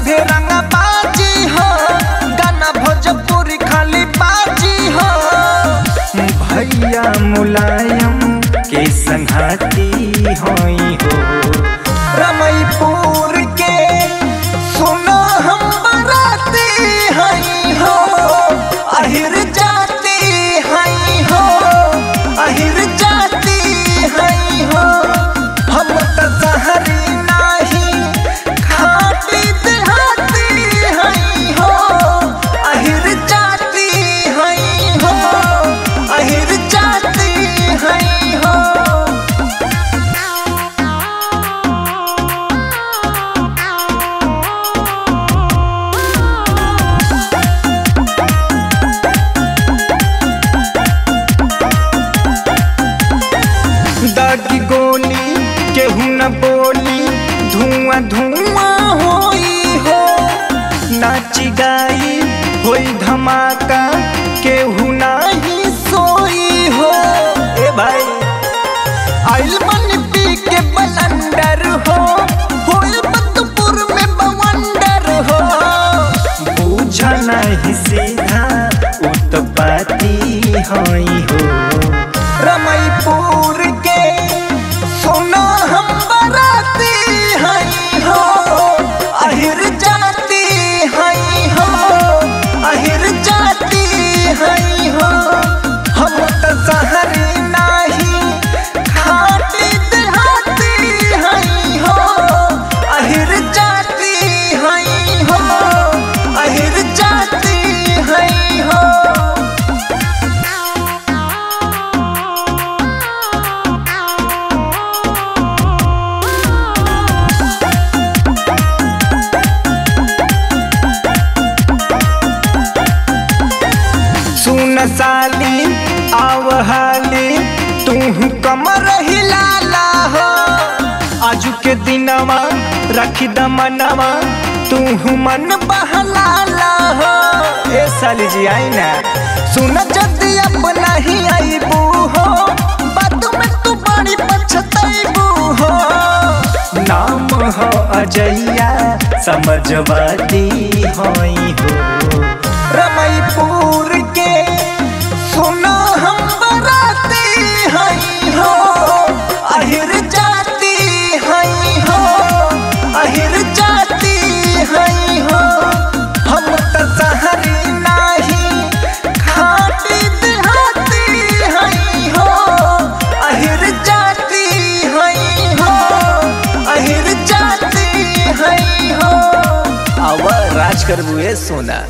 सभे रंगा बाजी हो, गाना भोजपुरी खाली बाजी हो। भैया मुलायम के संघाती होई हो, रमईपुर के सुनो हम बराती हई हो। अहिर जाती हई हो, अहिर जाती हई हो। हम त शहरी नाही खाटी देहाती हई हो। अहिर जाती हई हो, अहिर जाती हई हो। दागी गोली केहू न बोली, धुआं धुआं होई हो। नाची गाई होई धमाका, केहू नाही सोई हो। ए भाई आइल मन पी के बलंडर हो, होइल बतपुर में बवंडर हो। बूझा नहीं सीधा उत्पत्ति होई हो, रमईपुर के सुनो हम बराती हई हो। अहिर जाती हई हो, अहिर जाती हई हो। हम त शहरी नाही खाटी देहाती हई हो। अहिर जाती हई हो, अहिर जाती हई हो। सुन साली आवहाली तू कमर हिलाला हो। आजू के दिनवा रखी दमनवा, तू मन बहलाला हो। ए साली जी आई ना, सुन जदी अपना ही आईबू हो। बात में तू बड़ी पछताईबू हो। नाम हो अजैया समझवाती होई हो, रमईपुर के सुनो हम बराती हई हो। अहिर जाती हई हो, अहिर जाती हई हो। हम त शहरी नाही खाटी देहाती हई हो। अहिर जाती हई हो, अहिर जाती हई हो। आवा राज करबू ए सोना।